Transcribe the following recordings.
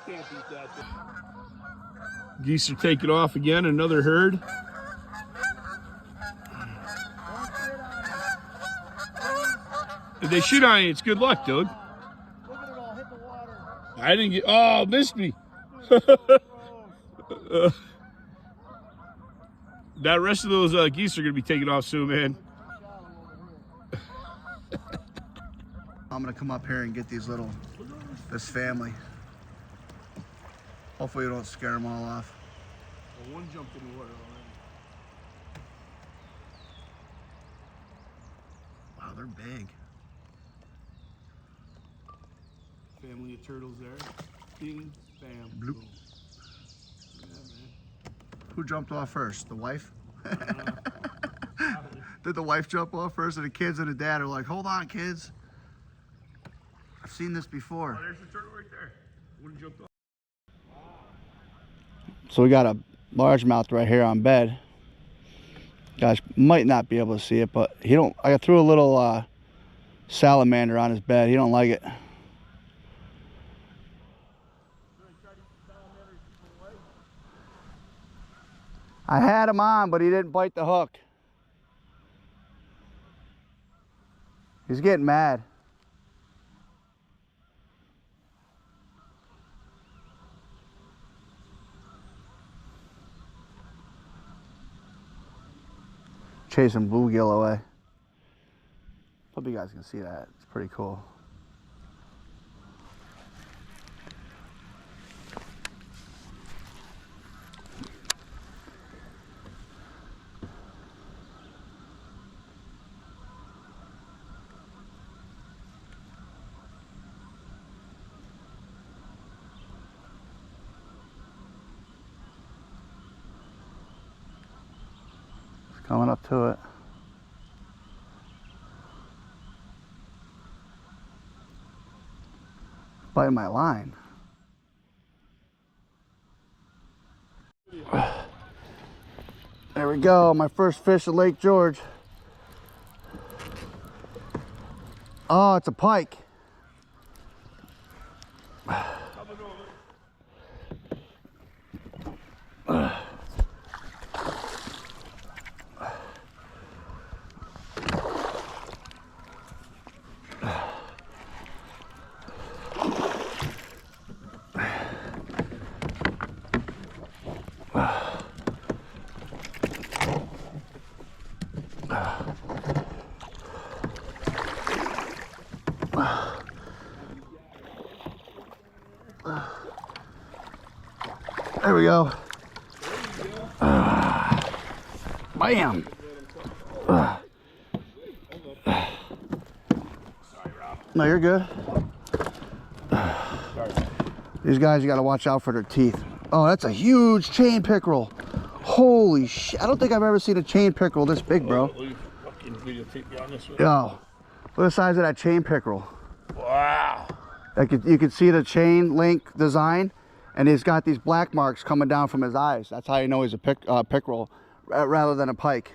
can't beat that. Geese are taking off again, another herd. If they shoot on you, it's good luck, dude. Look at it all hit the water. I didn't get. Oh, missed me. That rest of those geese are gonna be taking off soon, man. I'm gonna come up here and get this family. Hopefully we don't scare them all off. Well, one jumped in the water already. Wow, they're big. Family of turtles there. Bing, bam, Bloop. boom. Yeah, man. Who jumped off first? The wife? Did the wife jump off first, and the kids and the dad are like, hold on, kids. I've seen this before. Oh, there's the turtle right there. One jumped off. So we got a largemouth right here on bed. Guys might not be able to see it, but I threw a little salamander on his bed. He don't like it. I had him on, but he didn't bite the hook. He's getting mad. Chasing bluegill away. Hope you guys can see that. It's pretty cool. Coming up to it. Biting my line. There we go, my first fish at Lake George. Oh, it's a pike. There we go. Bam. No, you're good. These guys, you got to watch out for their teeth. Oh, that's a huge chain pickerel. Holy shit. I don't think I've ever seen a chain pickerel this big, bro. Yo, look at the size of that chain pickerel. Wow. Like you can see the chain link design, and he's got these black marks coming down from his eyes. That's how you know he's a pickerel rather than a pike.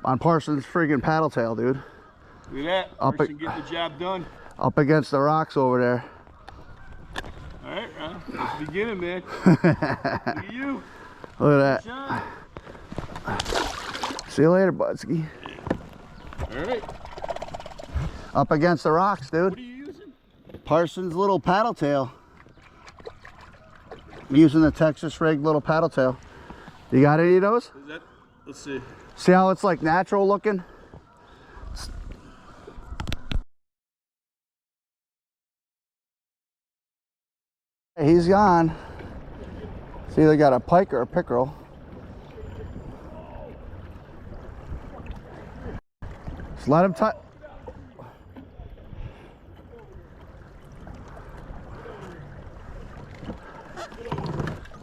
On Parsons' friggin' paddle tail, dude. Look at that. Person get the job done. Up against the rocks over there. All right, Ron. It's the beginning, man. Look at you. Look at that. See you later, Budsky. All right. Up against the rocks, dude. What are you using? Parsons' little paddle tail. I'm using the Texas rig little paddle tail. You got any of those? Is that? Let's see. See how it's like natural looking? He's gone. See, they got a pike or a pickerel. Just let him touch.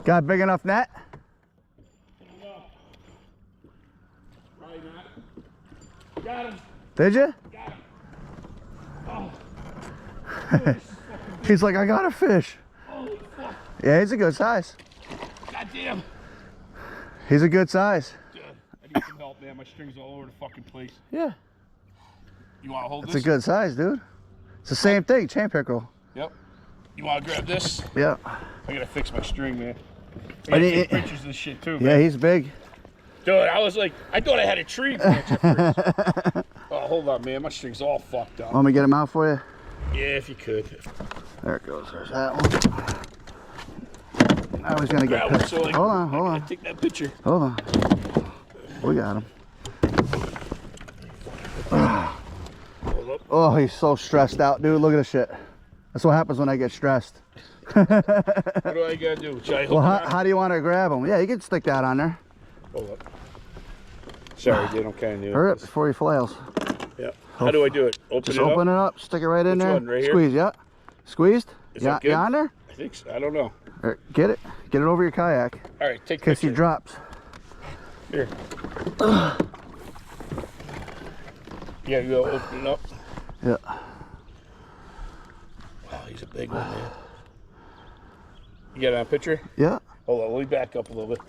Got a big enough net? No. Probably not. Got him. Did you? Got him. Oh. He's like, I got a fish. Holy fuck. Yeah, he's a good size. Goddamn. He's a good size. Dude, I need some help, man. My string's all over the fucking place. Yeah. You want to hold It's this? a good size, dude. It's the same thing, chain pickerel. Yep. You want to grab this? Yeah. I gotta fix my string, man. I gotta take pictures of this shit too, man. Yeah, he's big. Dude, I was like, I thought I had a tree branch at first. Oh, hold on, man. My string's all fucked up. Want me to get him out for you? Yeah, if you could. There it goes. There's that one. I was gonna get pissed. So like, hold on. Take that picture. Hold on. We got him. Hold up. Oh, he's so stressed out, dude. Look at this shit. That's what happens when I get stressed. What do I gotta do? Should I hook Well, it on? how do you want to grab him? Yeah, you can stick that on there. Hold up. Sorry, dude. I'm kind of new. Hurry up before he flails. Yeah. How do I do it? Just open it up, stick it right in there. One, right here? Squeeze, yeah. Squeezed? Is Yeah, that good? you on there? I think so. I don't know. Get it over your kayak. All right, take In case he picture. drops. Here. Yeah, you gotta open it up. Yeah. Wow, he's a big one, man. You got it on a picture? Yeah. Hold on, let me back up a little bit.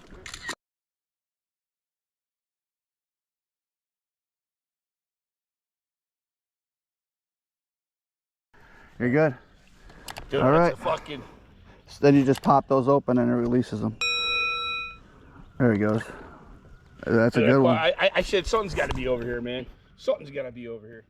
You're good. Dude, all right. that's a fucking... So then you just pop those open and it releases them. There he goes. That's a good one. I said something's got to be over here, man. Something's got to be over here.